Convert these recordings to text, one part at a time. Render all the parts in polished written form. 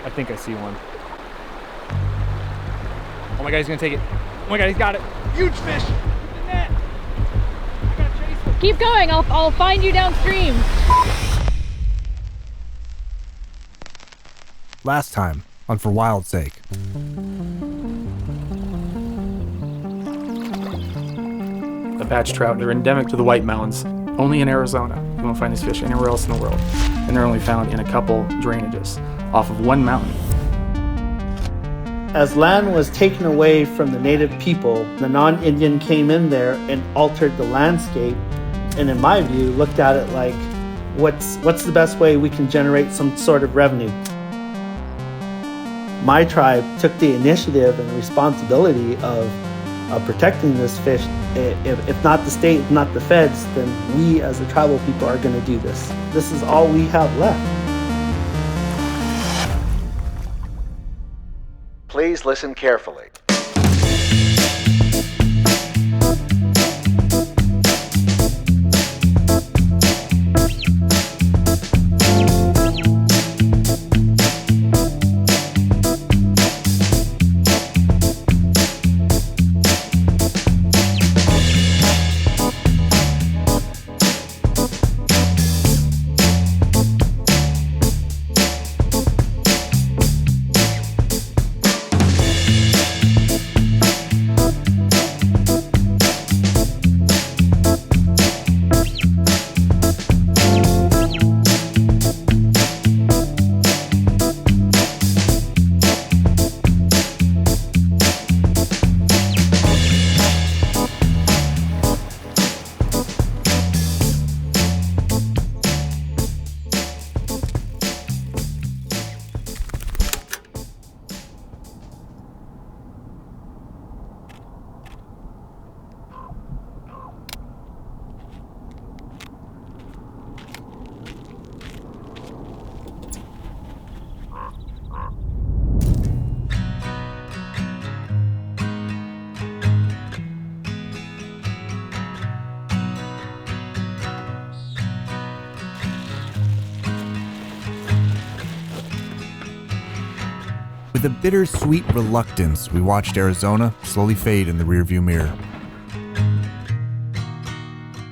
I think I see one. Oh my God, he's gonna take it. Oh my God, he's got it. Huge fish in the net. I gotta chase him. Keep going, I'll find you downstream. Last time on For Wild's Sake. The badge trout, they're endemic to the White Mountains, only in Arizona. You won't find these fish anywhere else in the world. And they're only found in a couple drainages off of one mountain. As land was taken away from the native people, the non-Indian came in there and altered the landscape, and in my view, looked at it like, what's the best way we can generate some sort of revenue? My tribe took the initiative and responsibility of protecting this fish. If not the state, if not the feds, then we as the tribal people are going to do this. This is all we have left. Please listen carefully. With a bittersweet reluctance, we watched Arizona slowly fade in the rearview mirror.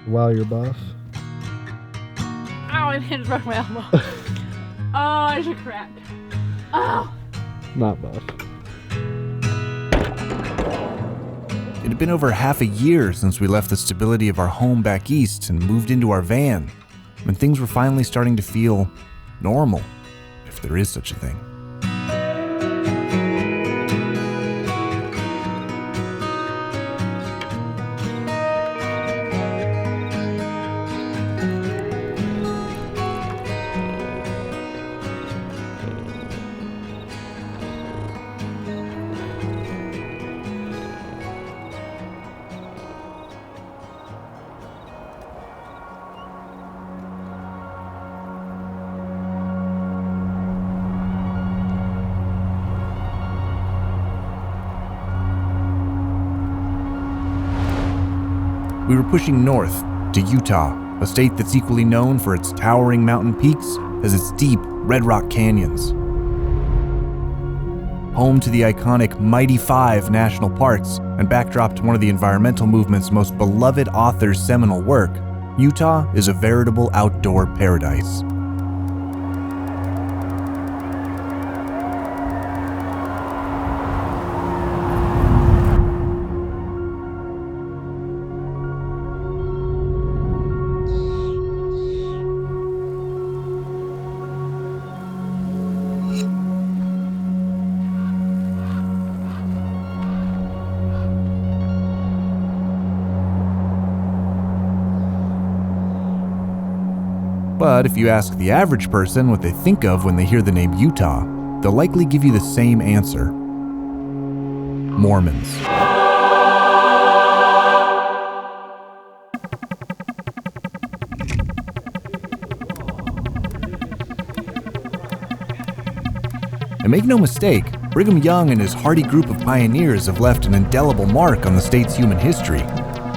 Wow, you're buff. Ow, it hit broke my elbow. Oh, I should cracked. Oh. Not buff. It had been over half a year since we left the stability of our home back east and moved into our van, when things were finally starting to feel normal, if there is such a thing. We were pushing north to Utah, a state that's equally known for its towering mountain peaks as its deep red rock canyons. Home to the iconic Mighty Five national parks and backdrop to one of the environmental movement's most beloved authors' seminal work, Utah is a veritable outdoor paradise. But if you ask the average person what they think of when they hear the name Utah, they'll likely give you the same answer: Mormons. And make no mistake, Brigham Young and his hardy group of pioneers have left an indelible mark on the state's human history,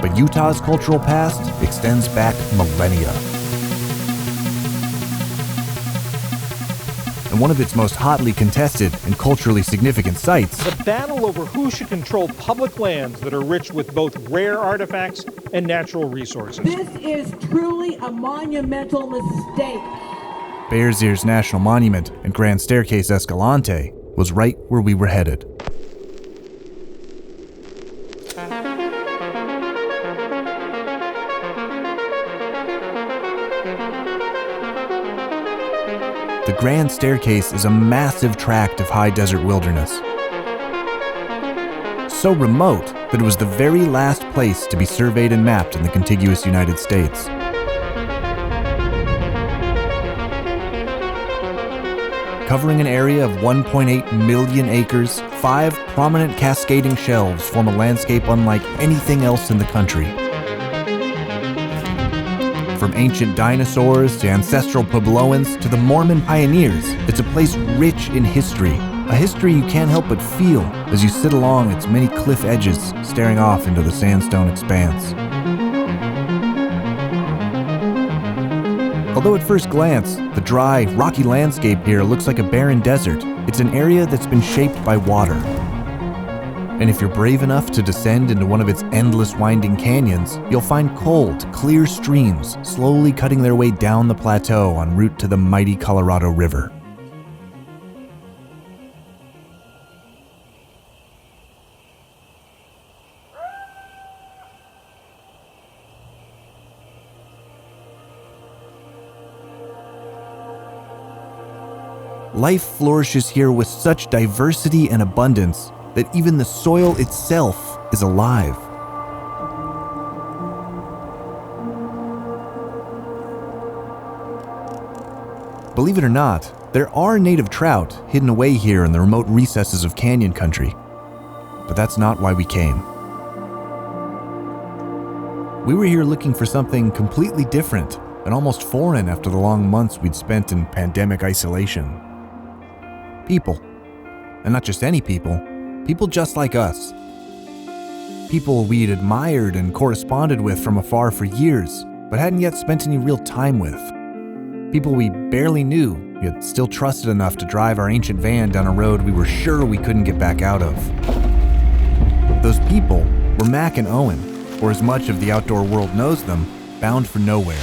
but Utah's cultural past extends back millennia. and one of its most hotly contested and culturally significant sites. The battle over who should control public lands that are rich with both rare artifacts and natural resources. This is truly a monumental mistake. Bears Ears National Monument and Grand Staircase Escalante was right where we were headed. The Grand Staircase is a massive tract of high desert wilderness. So remote that it was the very last place to be surveyed and mapped in the contiguous United States. Covering an area of 1.8 million acres, 5 prominent cascading shelves form a landscape unlike anything else in the country. From ancient dinosaurs to ancestral Puebloans to the Mormon pioneers, it's a place rich in history. A history you can't help but feel as you sit along its many cliff edges, staring off into the sandstone expanse. Although at first glance, the dry, rocky landscape here looks like a barren desert, it's an area that's been shaped by water. And if you're brave enough to descend into one of its endless winding canyons, you'll find cold, clear streams slowly cutting their way down the plateau en route to the mighty Colorado River. Life flourishes here with such diversity and abundance that even the soil itself is alive. Believe it or not, there are native trout hidden away here in the remote recesses of canyon country. But that's not why we came. We were here looking for something completely different and almost foreign after the long months we'd spent in pandemic isolation. People. And not just any people. People just like us. People we'd admired and corresponded with from afar for years, but hadn't yet spent any real time with. People we barely knew, yet still trusted enough to drive our ancient van down a road we were sure we couldn't get back out of. Those people were Mak and Owen, or as much of the outdoor world knows them, bound for nowhere.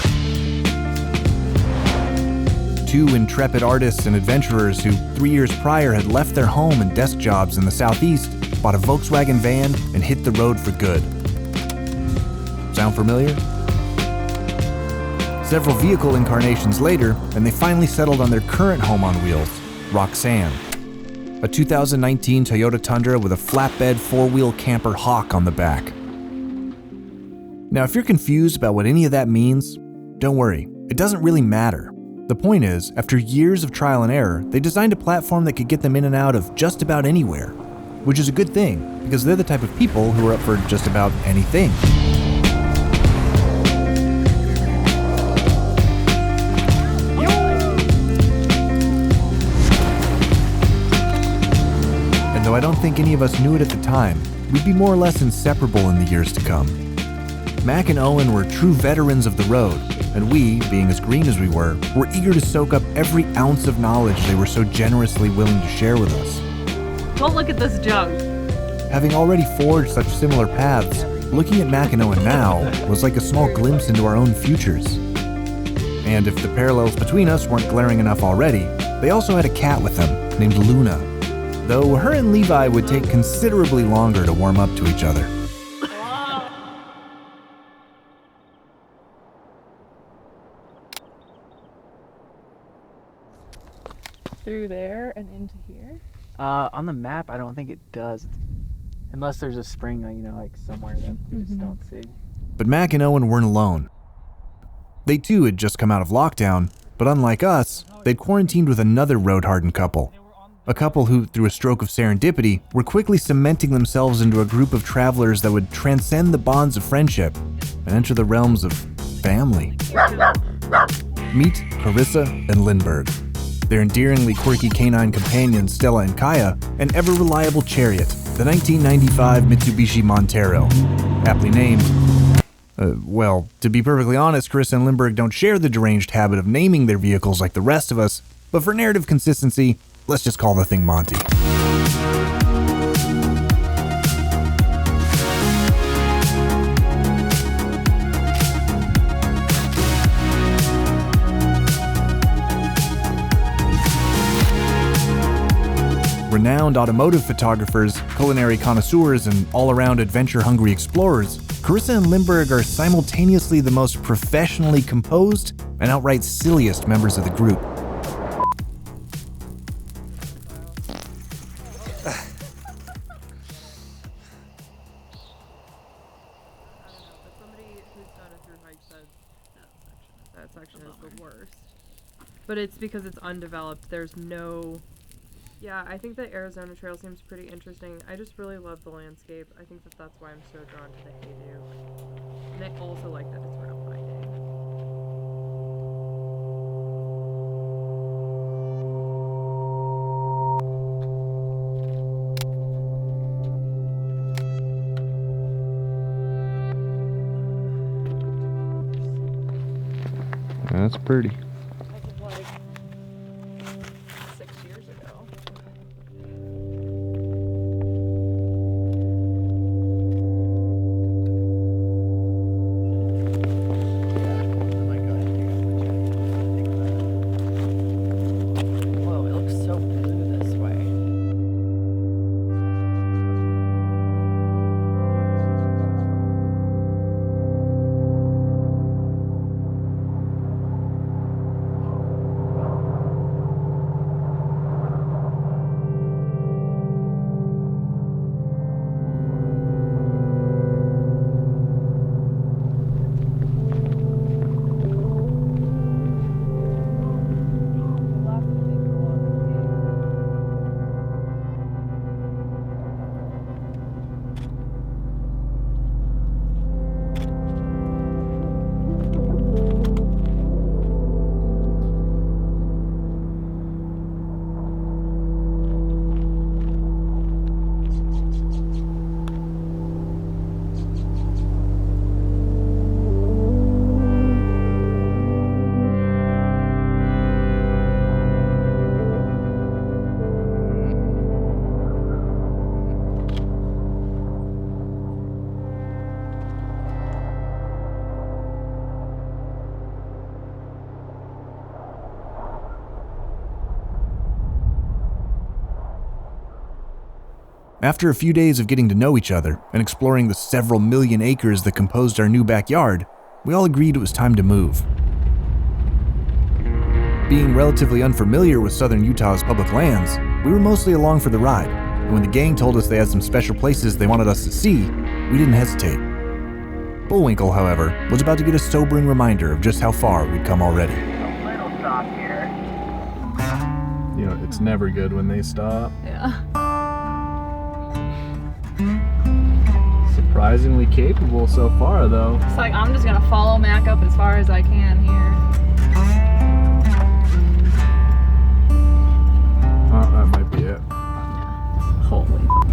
2 intrepid artists and adventurers who 3 years prior had left their home and desk jobs in the southeast, bought a Volkswagen van, and hit the road for good. Sound familiar? Several vehicle incarnations later, and they finally settled on their current home on wheels, Roxanne. A 2019 Toyota Tundra with a flatbed 4-wheel camper Hawk on the back. Now, if you're confused about what any of that means, don't worry, it doesn't really matter. The point is, after years of trial and error, they designed a platform that could get them in and out of just about anywhere. Which is a good thing, because they're the type of people who are up for just about anything. And though I don't think any of us knew it at the time, we'd be more or less inseparable in the years to come. Mak and Owen were true veterans of the road, and we, being as green as we were eager to soak up every ounce of knowledge they were so generously willing to share with us. Don't look at this junk. Having already forged such similar paths, looking at Mak and Owen now was like a small glimpse into our own futures. And if the parallels between us weren't glaring enough already, they also had a cat with them named Luna, though her and Levi would take considerably longer to warm up to each other. Through there and into here. On the map, I don't think it does. Unless there's a spring, like somewhere that we just don't see. But Mak and Owen weren't alone. They too had just come out of lockdown, but unlike us, they'd quarantined with another road-hardened couple. A couple who, through a stroke of serendipity, were quickly cementing themselves into a group of travelers that would transcend the bonds of friendship and enter the realms of family. Meet Karissa and Linhbergh. Their endearingly quirky canine companions Stella and Kaya, and ever-reliable chariot, the 1995 Mitsubishi Montero, aptly named. Well, to be perfectly honest, Karissa and Linhbergh don't share the deranged habit of naming their vehicles like the rest of us, But for narrative consistency, let's just call the thing Monty. Renowned automotive photographers, culinary connoisseurs, and all-around adventure-hungry explorers, Karissa and Linhbergh are simultaneously the most professionally composed and outright silliest members of the group. That section is the worst. But it's because it's undeveloped. There's no... Yeah, I think the Arizona Trail seems pretty interesting. I just really love the landscape. I think that that's why I'm so drawn to the Hayduke. And I also like that it's route finding. That's pretty. Like 6 years ago. Whoa, it looks so blue this way. After a few days of getting to know each other and exploring the several million acres that composed our new backyard, we all agreed it was time to move. Being relatively unfamiliar with southern Utah's public lands, we were mostly along for the ride, and when the gang told us they had some special places they wanted us to see, we didn't hesitate. Bullwinkle, however, was about to get a sobering reminder of just how far we'd come already. A little stop here. You know, it's never good when they stop. Yeah. Surprisingly capable so far, though. It's like, I'm just gonna follow Mac up as far as I can here. That might be it. Holy fuck.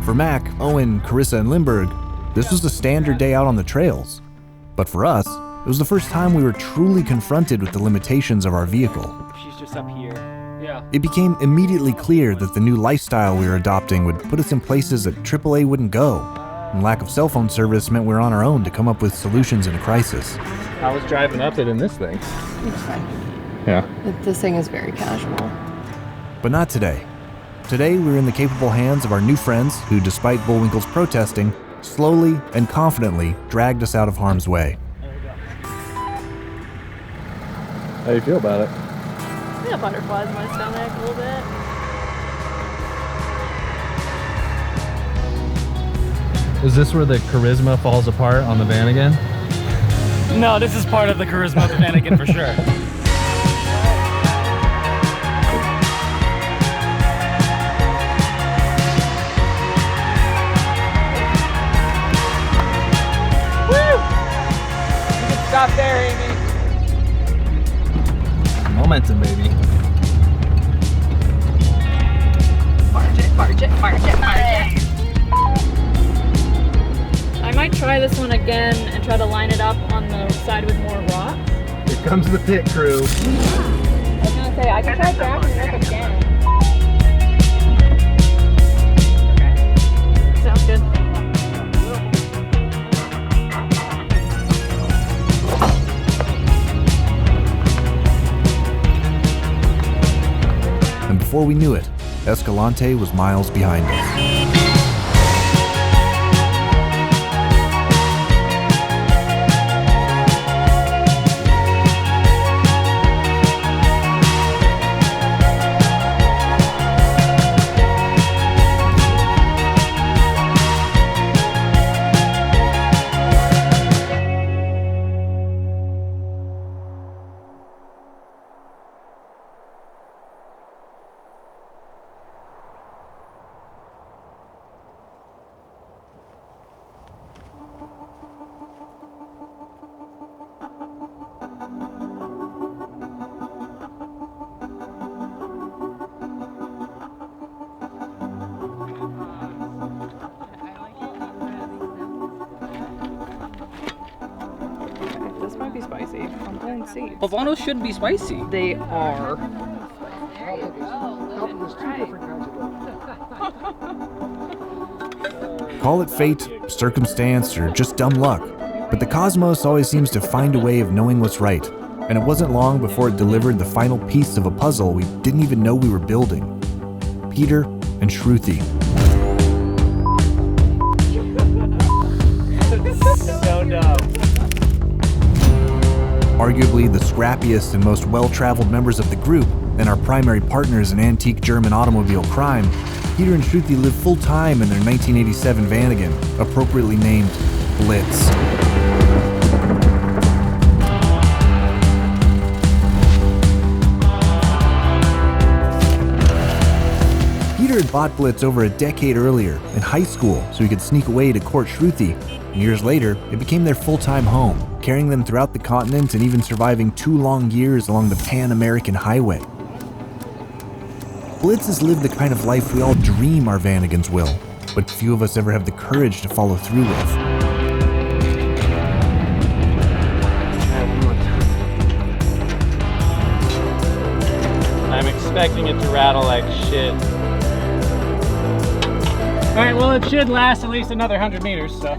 For Mak, Owen, Karissa, and Linhbergh, this was a standard day out on the trails. But for us, it was the first time we were truly confronted with the limitations of our vehicle. She's just up here. Yeah. It became immediately clear that the new lifestyle we were adopting would put us in places that AAA wouldn't go, and lack of cell phone service meant we were on our own to come up with solutions in a crisis. I was driving up it in this thing. It's fine. Yeah. This thing is very casual. But not today. Today, we were in the capable hands of our new friends who, despite Bullwinkle's protesting, slowly and confidently dragged us out of harm's way. How do you feel about it? I got butterflies in my stomach a little bit. Is this where the charisma falls apart on the van again? No, this is part of the charisma of the van again for sure. Woo! You can stop there, Aimee. Momentum, baby. Barge it, barge it, barge it, barge it. I'm might try this one again and try to line it up on the side with more rocks. Here comes the pit crew. I was gonna say, I can try backing it up again. Sounds good. And before we knew it, Escalante was miles behind us. This might be spicy. I'm playing seeds. Habanos should be spicy. They are. Call it fate, circumstance, or just dumb luck, but the cosmos always seems to find a way of knowing what's right, and it wasn't long before it delivered the final piece of a puzzle we didn't even know we were building. Peter and Shruthi. So dumb. Arguably the scrappiest and most well-traveled members of the group, and our primary partners in antique German automobile crime, Peter and Shruthi live full-time in their 1987 Vanagon, appropriately named Blitz. Peter had bought Blitz over a decade earlier, in high school, so he could sneak away to court Shruthi. And years later, it became their full-time home, carrying them throughout the continent and even surviving 2 long years along the Pan-American Highway. Blitz has lived the kind of life we all dream our Vanagons will, but few of us ever have the courage to follow through with. I'm expecting it to rattle like shit. Alright, well it should last at least another 100 meters, so.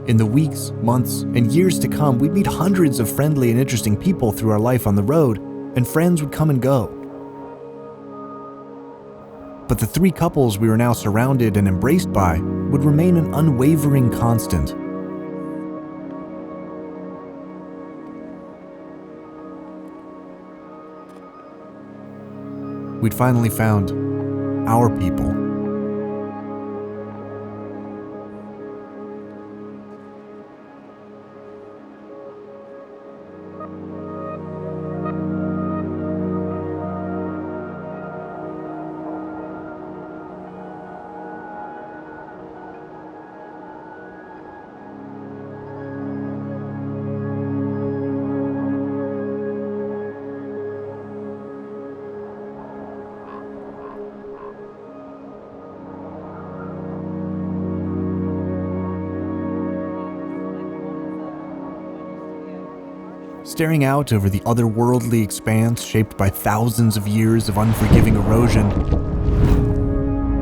In the weeks, months, and years to come, we'd meet hundreds of friendly and interesting people through our life on the road, and friends would come and go. But the 3 couples we were now surrounded and embraced by would remain an unwavering constant. We'd finally found our people. Staring out over the otherworldly expanse shaped by thousands of years of unforgiving erosion,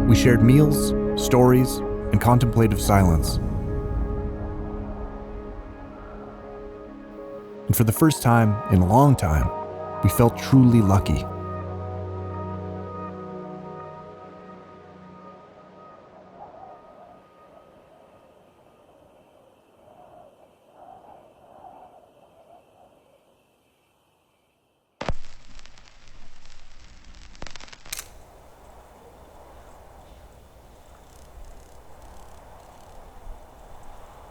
we shared meals, stories, and contemplative silence. and for the first time in a long time, we felt truly lucky.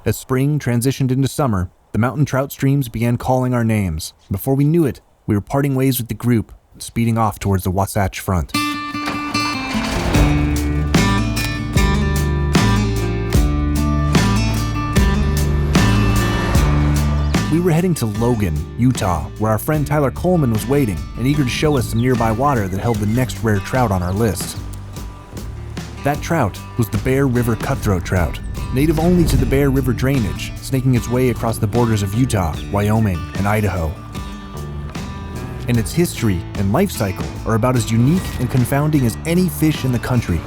As spring transitioned into summer, the mountain trout streams began calling our names. Before we knew it, we were parting ways with the group, speeding off towards the Wasatch Front. We were heading to Logan, Utah, where our friend Tyler Coleman was waiting and eager to show us some nearby water that held the next rare trout on our list. That trout was the Bear River Cutthroat Trout, native only to the Bear River drainage, snaking its way across the borders of Utah, Wyoming, and Idaho. And its history and life cycle are about as unique and confounding as any fish in the country.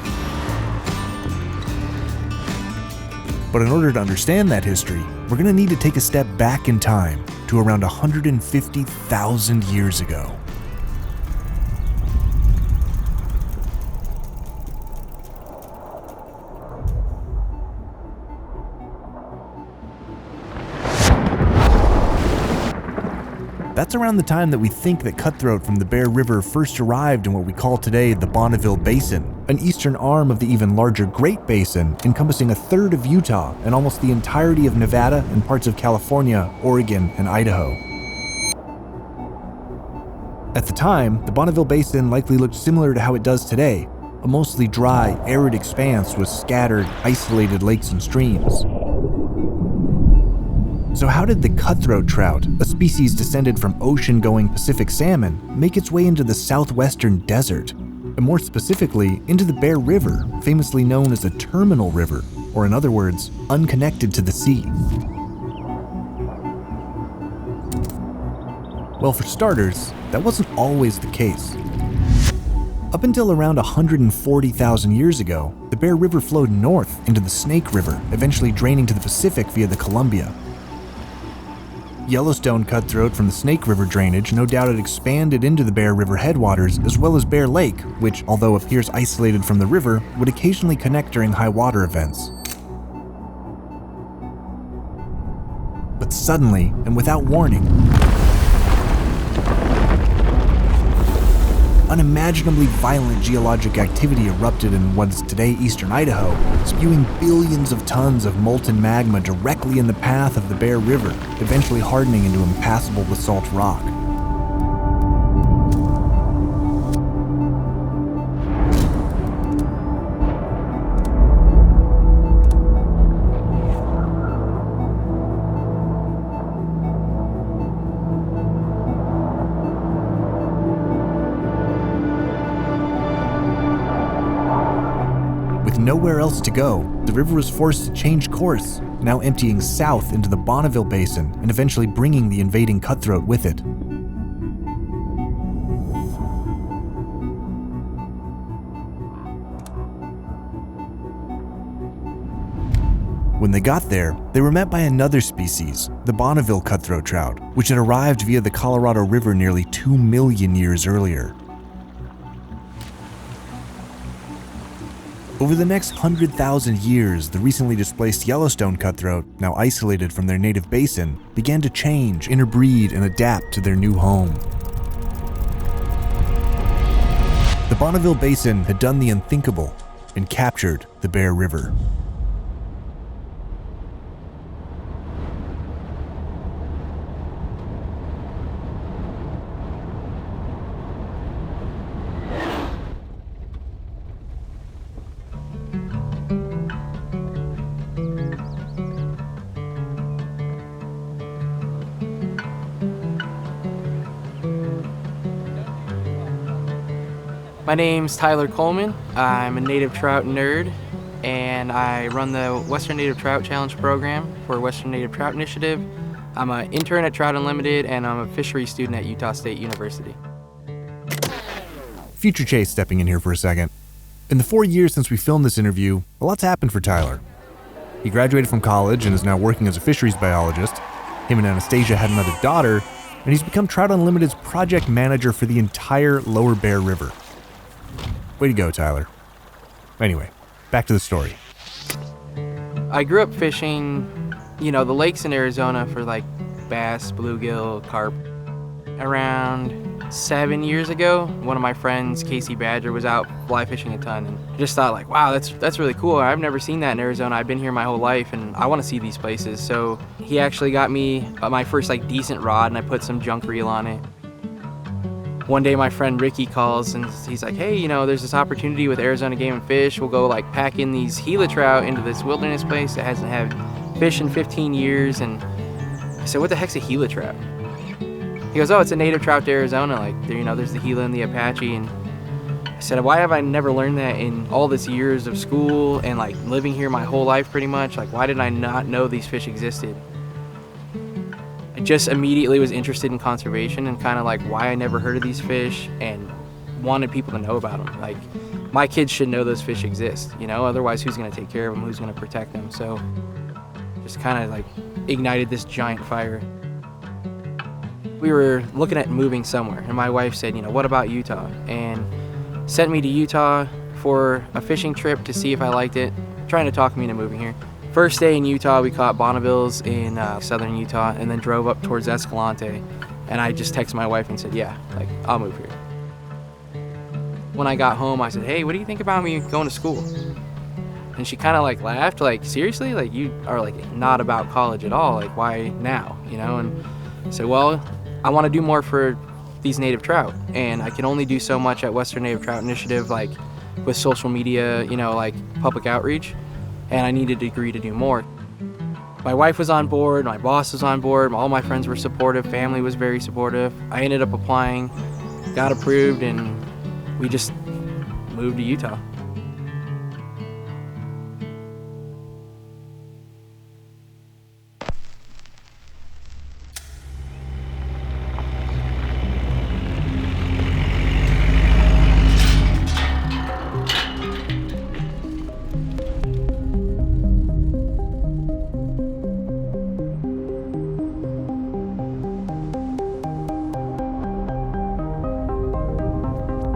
But in order to understand that history, we're going to need to take a step back in time to around 150,000 years ago. That's around the time that we think that cutthroat from the Bear River first arrived in what we call today the Bonneville Basin, an eastern arm of the even larger Great Basin encompassing a third of Utah and almost the entirety of Nevada and parts of California, Oregon, and Idaho. At the time, the Bonneville Basin likely looked similar to how it does today, a mostly dry, arid expanse with scattered, isolated lakes and streams. So how did the cutthroat trout, a species descended from ocean-going Pacific salmon, make its way into the southwestern desert? And more specifically, into the Bear River, famously known as a terminal river, or in other words, unconnected to the sea. Well, for starters, that wasn't always the case. Up until around 140,000 years ago, the Bear River flowed north into the Snake River, eventually draining to the Pacific via the Columbia. Yellowstone cutthroat from the Snake River drainage no doubt had expanded into the Bear River headwaters, as well as Bear Lake, which, although appears isolated from the river, would occasionally connect during high water events. But suddenly, and without warning, unimaginably violent geologic activity erupted in what is today eastern Idaho, spewing billions of tons of molten magma directly in the path of the Bear River, eventually hardening into impassable basalt rock. Nowhere else to go, the river was forced to change course, now emptying south into the Bonneville Basin and eventually bringing the invading cutthroat with it. When they got there, they were met by another species, the Bonneville cutthroat trout, which had arrived via the Colorado River nearly 2 million years earlier. Over the next 100,000 years, the recently displaced Yellowstone cutthroat, now isolated from their native basin, began to change, interbreed, and adapt to their new home. The Bonneville Basin had done the unthinkable and captured the Bear River. My name's Tyler Coleman. I'm a native trout nerd, and I run the Western Native Trout Challenge program for Western Native Trout Initiative. I'm an intern at Trout Unlimited, and I'm a fisheries student at Utah State University. Future Chase stepping in here for a second. In the 4 years since we filmed this interview, a lot's happened for Tyler. He graduated from college and is now working as a fisheries biologist. Him and Anastasia had another daughter, and he's become Trout Unlimited's project manager for the entire lower Bear River. Way to go, Tyler. Anyway, back to the story. I grew up fishing, the lakes in Arizona for like bass, bluegill, carp. Around 7 years ago, one of my friends, Casey Badger, was out fly fishing a ton, and I just thought like, wow, that's really cool. I've never seen that in Arizona. I've been here my whole life, and I want to see these places. So he actually got me my first like decent rod, and I put some junk reel on it. One day my friend Ricky calls, and he's like, hey, there's this opportunity with Arizona Game and Fish. We'll go like pack in these Gila trout into this wilderness place that hasn't had fish in 15 years. And I said, what the heck's a Gila trout? He goes, oh, it's a native trout to Arizona. Like, there's the Gila and the Apache. And I said, why have I never learned that in all this years of school and like living here my whole life pretty much? Like, why did I not know these fish existed? I just immediately was interested in conservation and kind of like why I never heard of these fish and wanted people to know about them. Like, my kids should know those fish exist, otherwise who's going to take care of them, who's going to protect them? So just kind of like ignited this giant fire. We were looking at moving somewhere, and my wife said, what about Utah? And sent me to Utah for a fishing trip to see if I liked it, trying to talk me into moving here. First day in Utah, we caught Bonnevilles in southern Utah, and then drove up towards Escalante. And I just texted my wife and said, yeah, like, I'll move here. When I got home, I said, hey, what do you think about me going to school? And she kind of like laughed, like, seriously? Like, you are like not about college at all. Like, why now? And I said, well, I want to do more for these native trout, and I can only do so much at Western Native Trout Initiative, like with social media, like public outreach, and I needed a degree to do more. My wife was on board, my boss was on board, all my friends were supportive, family was very supportive. I ended up applying, got approved, and we just moved to Utah.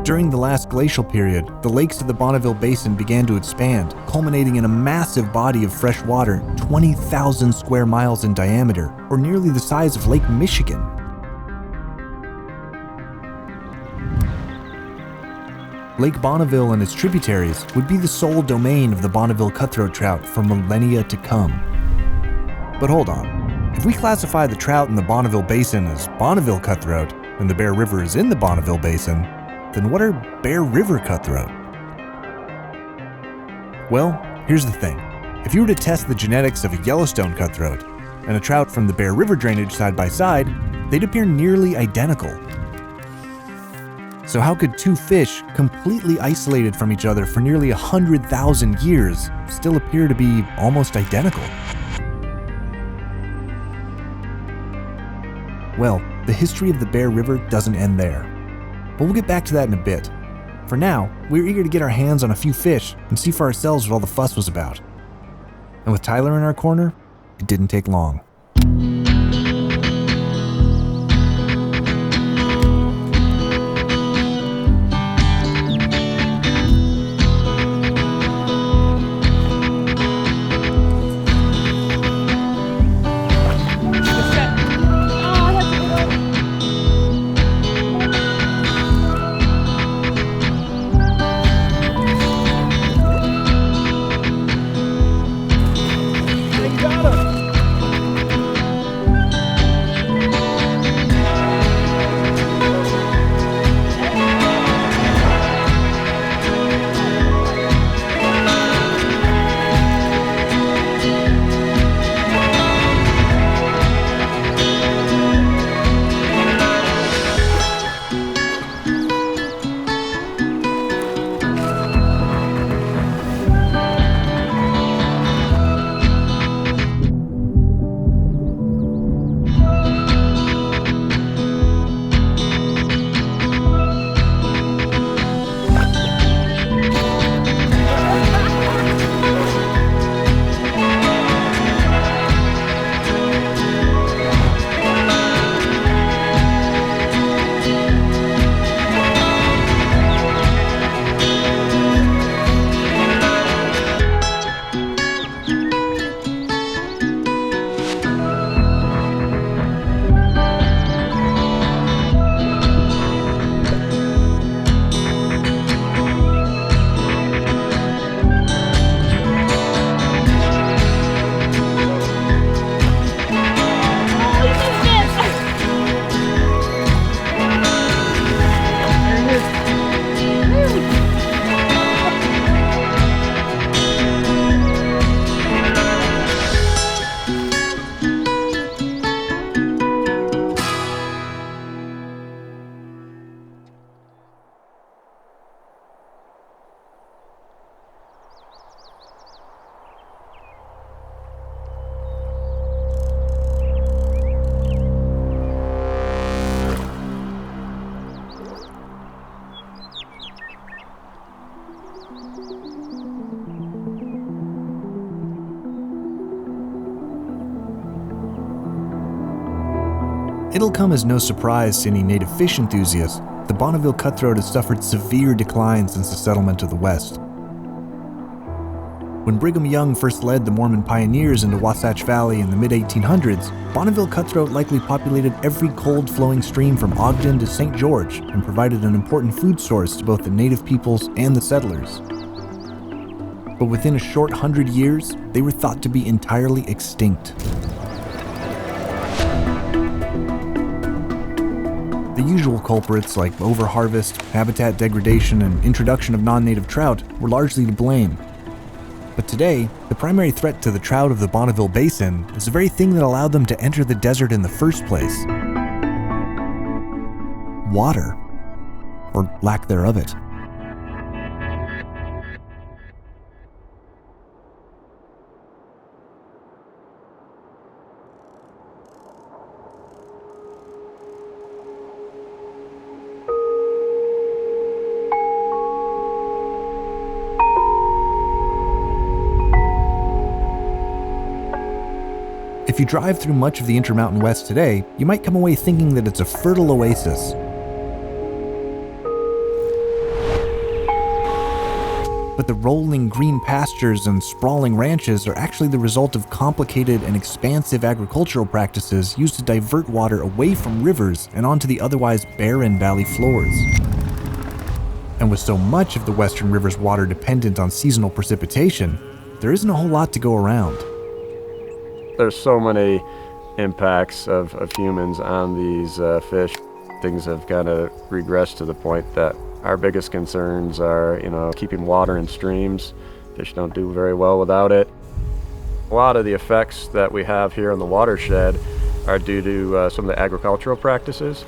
During the last glacial period, the lakes of the Bonneville Basin began to expand, culminating in a massive body of fresh water 20,000 square miles in diameter, or nearly the size of Lake Michigan. Lake Bonneville and its tributaries would be the sole domain of the Bonneville cutthroat trout for millennia to come. But hold on. If we classify the trout in the Bonneville Basin as Bonneville cutthroat, and the Bear River is in the Bonneville Basin, then what are Bear River cutthroat? Well, here's the thing. If you were to test the genetics of a Yellowstone cutthroat and a trout from the Bear River drainage side by side, they'd appear nearly identical. So how could two fish, completely isolated from each other for nearly 100,000 years, still appear to be almost identical? Well, the history of the Bear River doesn't end there. But we'll get back to that in a bit. For now, we're eager to get our hands on a few fish and see for ourselves what all the fuss was about. And with Tyler in our corner, it didn't take long. It'll come as no surprise to any native fish enthusiasts, the Bonneville cutthroat has suffered severe decline since the settlement of the West. When Brigham Young first led the Mormon pioneers into Wasatch Valley in the mid-1800s, Bonneville cutthroat likely populated every cold-flowing stream from Ogden to St. George and provided an important food source to both the native peoples and the settlers. But within a short 100 years, they were thought to be entirely extinct. The usual culprits like overharvest, habitat degradation, and introduction of non-native trout were largely to blame. But today, the primary threat to the trout of the Bonneville Basin is the very thing that allowed them to enter the desert in the first place. Water, or lack thereof it. If you drive through much of the Intermountain West today, you might come away thinking that it's a fertile oasis. But the rolling green pastures and sprawling ranches are actually the result of complicated and expansive agricultural practices used to divert water away from rivers and onto the otherwise barren valley floors. And with so much of the Western River's water dependent on seasonal precipitation, there isn't a whole lot to go around. There's so many impacts of humans on these fish. Things have kind of regressed to the point that our biggest concerns are, keeping water in streams. Fish don't do very well without it. A lot of the effects that we have here in the watershed are due to some of the agricultural practices.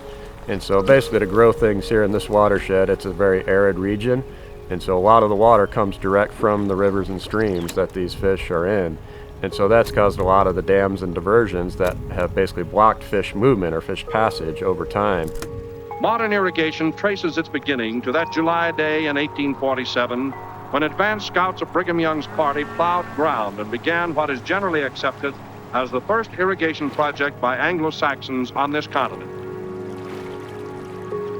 And so basically to grow things here in this watershed, it's a very arid region. And so a lot of the water comes direct from the rivers and streams that these fish are in. And so that's caused a lot of the dams and diversions that have basically blocked fish movement or fish passage over time. Modern irrigation traces its beginning to that July day in 1847 when advance scouts of Brigham Young's party plowed ground and began what is generally accepted as the first irrigation project by Anglo-Saxons on this continent.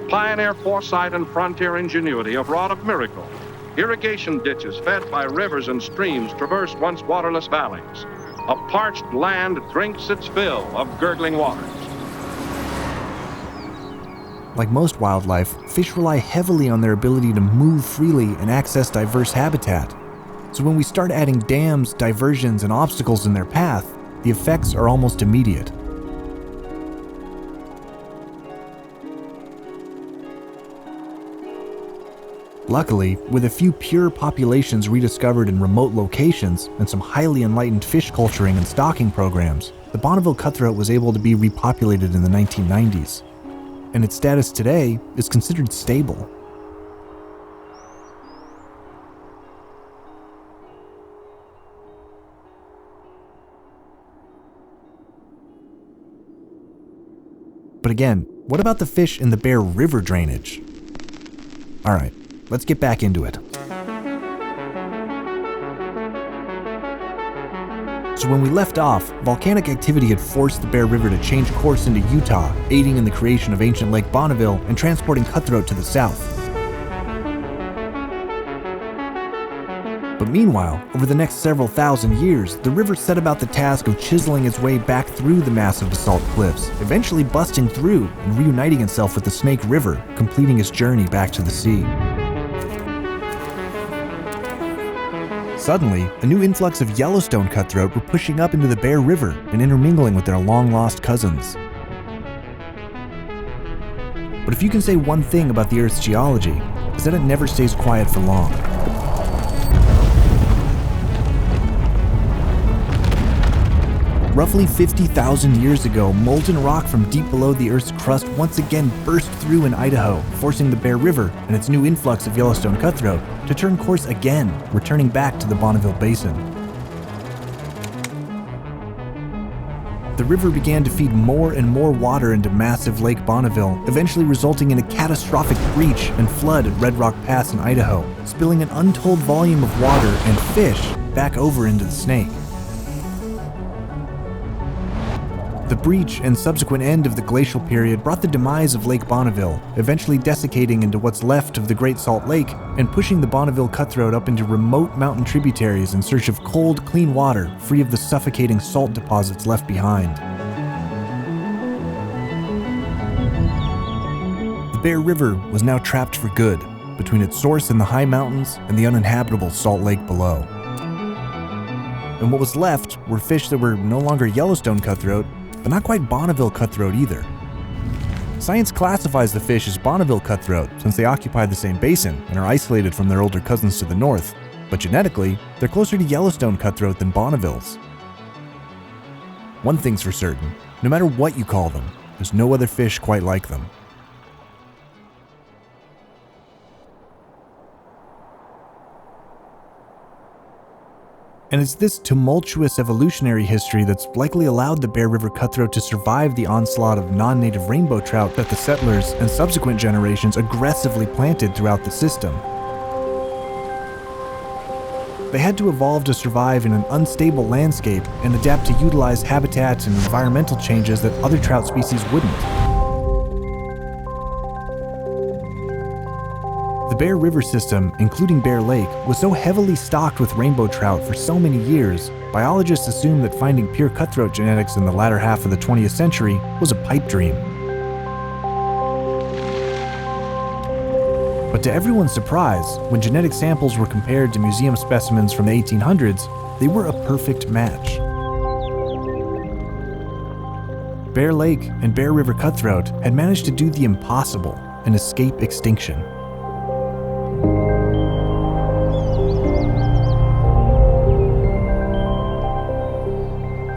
Pioneer foresight and frontier ingenuity have wrought a miracle. Irrigation ditches fed by rivers and streams traverse once waterless valleys. A parched land drinks its fill of gurgling waters. Like most wildlife, fish rely heavily on their ability to move freely and access diverse habitat. So when we start adding dams, diversions, and obstacles in their path, the effects are almost immediate. Luckily, with a few pure populations rediscovered in remote locations and some highly enlightened fish culturing and stocking programs, the Bonneville cutthroat was able to be repopulated in the 1990s. And its status today is considered stable. But again, what about the fish in the Bear River drainage? All right. Let's get back into it. So when we left off, volcanic activity had forced the Bear River to change course into Utah, aiding in the creation of ancient Lake Bonneville and transporting cutthroat to the south. But meanwhile, over the next several thousand years, the river set about the task of chiseling its way back through the massive basalt cliffs, eventually busting through and reuniting itself with the Snake River, completing its journey back to the sea. Suddenly, a new influx of Yellowstone cutthroat were pushing up into the Bear River and intermingling with their long-lost cousins. But if you can say one thing about the Earth's geology, it's that it never stays quiet for long. Roughly 50,000 years ago, molten rock from deep below the Earth's crust once again burst through in Idaho, forcing the Bear River and its new influx of Yellowstone cutthroat to turn course again, returning back to the Bonneville Basin. The river began to feed more and more water into massive Lake Bonneville, eventually resulting in a catastrophic breach and flood at Red Rock Pass in Idaho, spilling an untold volume of water and fish back over into the Snake. The breach and subsequent end of the glacial period brought the demise of Lake Bonneville, eventually desiccating into what's left of the Great Salt Lake and pushing the Bonneville cutthroat up into remote mountain tributaries in search of cold, clean water free of the suffocating salt deposits left behind. The Bear River was now trapped for good between its source in the high mountains and the uninhabitable Salt Lake below. And what was left were fish that were no longer Yellowstone cutthroat, but not quite Bonneville cutthroat either. Science classifies the fish as Bonneville cutthroat since they occupy the same basin and are isolated from their older cousins to the north, but genetically, they're closer to Yellowstone cutthroat than Bonneville's. One thing's for certain, no matter what you call them, there's no other fish quite like them. And it's this tumultuous evolutionary history that's likely allowed the Bear River cutthroat to survive the onslaught of non-native rainbow trout that the settlers and subsequent generations aggressively planted throughout the system. They had to evolve to survive in an unstable landscape and adapt to utilize habitats and environmental changes that other trout species wouldn't. The Bear River system, including Bear Lake, was so heavily stocked with rainbow trout for so many years, biologists assumed that finding pure cutthroat genetics in the latter half of the 20th century was a pipe dream. But to everyone's surprise, when genetic samples were compared to museum specimens from the 1800s, they were a perfect match. Bear Lake and Bear River cutthroat had managed to do the impossible and escape extinction.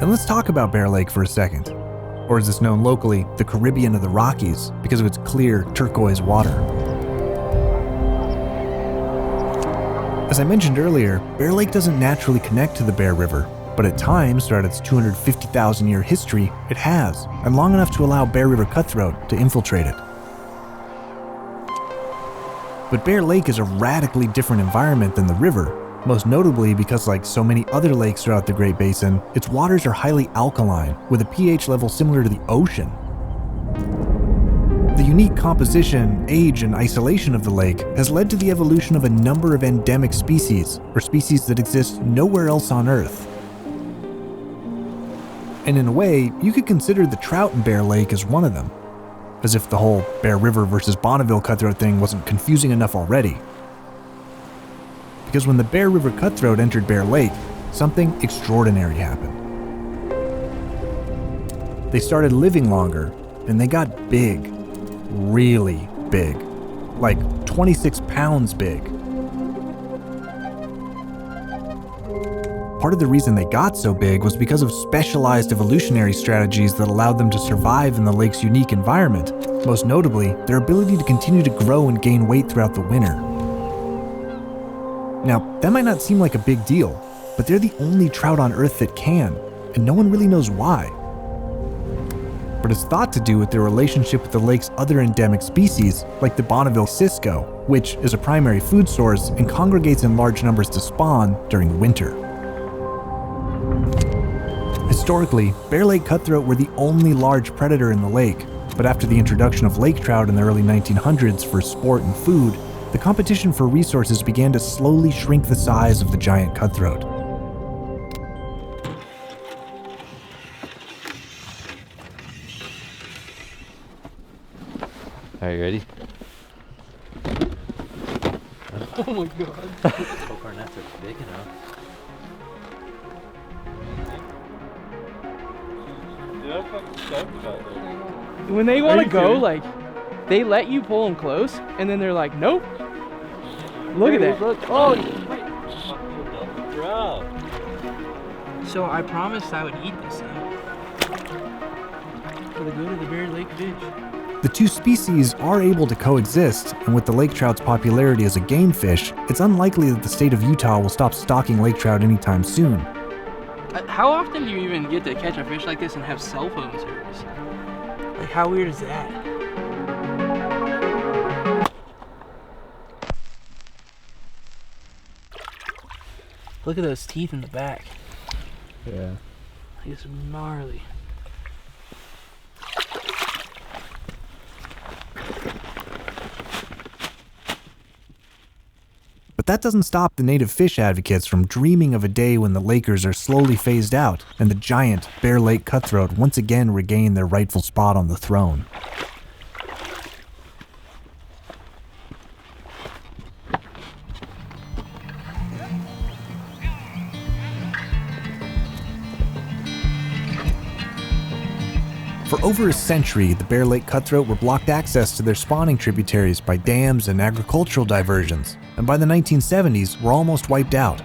And let's talk about Bear Lake for a second, or as it's known locally, the Caribbean of the Rockies, because of its clear turquoise water. As I mentioned earlier, Bear Lake doesn't naturally connect to the Bear River, but at times, throughout its 250,000-year history, it has, and long enough to allow Bear River cutthroat to infiltrate it. But Bear Lake is a radically different environment than the river, most notably because, like so many other lakes throughout the Great Basin, its waters are highly alkaline, with a pH level similar to the ocean. The unique composition, age, and isolation of the lake has led to the evolution of a number of endemic species, or species that exist nowhere else on Earth. And in a way, you could consider the trout in Bear Lake as one of them, as if the whole Bear River versus Bonneville cutthroat thing wasn't confusing enough already. Because when the Bear River cutthroat entered Bear Lake, something extraordinary happened. They started living longer, and they got big. Really big. Like 26 pounds big. Part of the reason they got so big was because of specialized evolutionary strategies that allowed them to survive in the lake's unique environment, most notably, their ability to continue to grow and gain weight throughout the winter. Now, that might not seem like a big deal, but they're the only trout on Earth that can, and no one really knows why. But it's thought to do with their relationship with the lake's other endemic species, like the Bonneville cisco, which is a primary food source and congregates in large numbers to spawn during winter. Historically, Bear Lake cutthroat were the only large predator in the lake, but after the introduction of lake trout in the early 1900s for sport and food, the competition for resources began to slowly shrink the size of the giant cutthroat. Are you ready? Oh my god. Hope our nets are big enough. When they want to go, like, they let you pull them close, and then they're like, nope. Look at that. Oh, so I promised I would eat this thing for the good of the Bear Lake fish. The two species are able to coexist, and with the lake trout's popularity as a game fish, it's unlikely that the state of Utah will stop stocking lake trout anytime soon. How often do you even get to catch a fish like this and have cell phone service? Like, how weird is that? Look at those teeth in the back. Yeah. It's gnarly. But that doesn't stop the native fish advocates from dreaming of a day when the Lakers are slowly phased out and the giant Bear Lake cutthroat once again regain their rightful spot on the throne. For over a century, the Bear Lake cutthroat were blocked access to their spawning tributaries by dams and agricultural diversions, and by the 1970s were almost wiped out.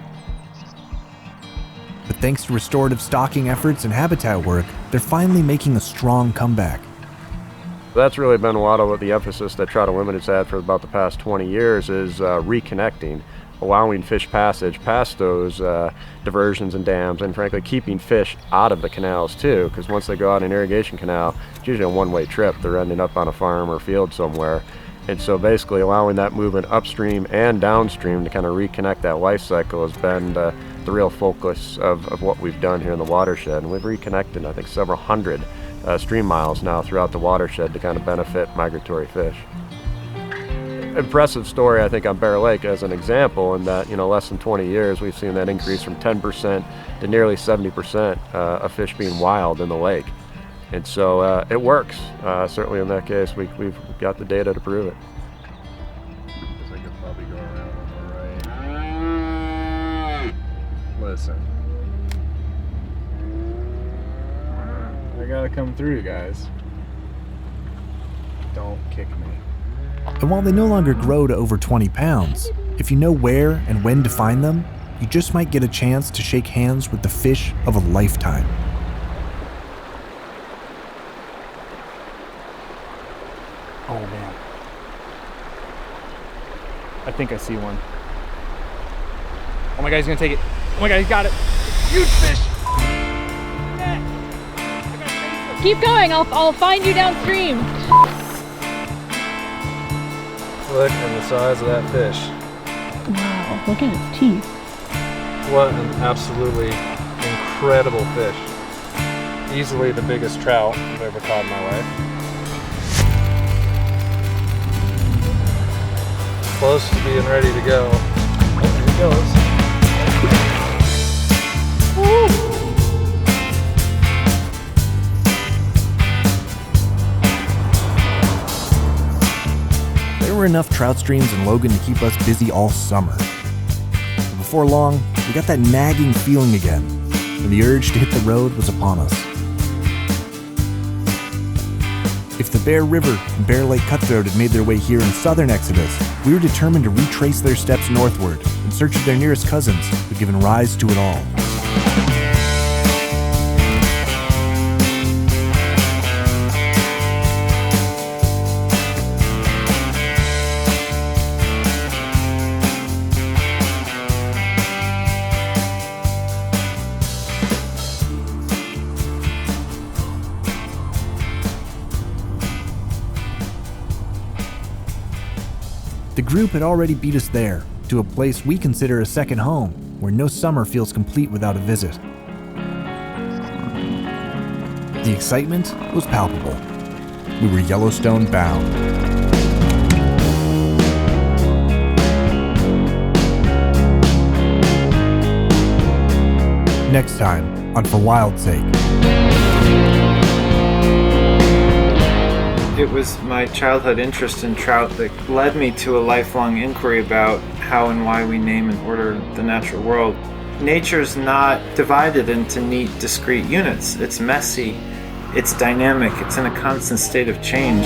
But thanks to restorative stocking efforts and habitat work, they're finally making a strong comeback. That's really been a lot of the emphasis that Trout Unlimited's had for about the past 20 years is reconnecting, allowing fish passage past those diversions and dams, and frankly keeping fish out of the canals too, because once they go out an irrigation canal, it's usually a one-way trip. They're ending up on a farm or field somewhere. And so basically allowing that movement upstream and downstream to kind of reconnect that life cycle has been the real focus of what we've done here in the watershed. And we've reconnected, I think, several hundred stream miles now throughout the watershed to kind of benefit migratory fish. Impressive story, I think, on Bear Lake as an example, in that, less than 20 years we've seen that increase from 10% to nearly 70% of fish being wild in the lake. And so it works. Certainly in that case, we've got the data to prove it. I could probably go around on the right. Listen. I gotta come through, guys. Don't kick me. And while they no longer grow to over 20 pounds, if you know where and when to find them, you just might get a chance to shake hands with the fish of a lifetime. Oh man. I think I see one. Oh my God, he's gonna take it. Oh my God, he's got it. Huge fish! Keep going, I'll find you downstream. Look at the size of that fish. Wow, look at its teeth. What an absolutely incredible fish. Easily the biggest trout I've ever caught in my life. Close to being ready to go. Oh, here he goes. Woo! There were enough trout streams in Logan to keep us busy all summer. But before long, we got that nagging feeling again, and the urge to hit the road was upon us. If the Bear River and Bear Lake cutthroat had made their way here in southern Exodus, we were determined to retrace their steps northward in search of their nearest cousins who'd given rise to it all. The group had already beat us there, to a place we consider a second home, where no summer feels complete without a visit. The excitement was palpable. We were Yellowstone bound. Next time on For Wild's Sake. It was my childhood interest in trout that led me to a lifelong inquiry about how and why we name and order the natural world. Nature's not divided into neat, discrete units. It's messy, it's dynamic, it's in a constant state of change.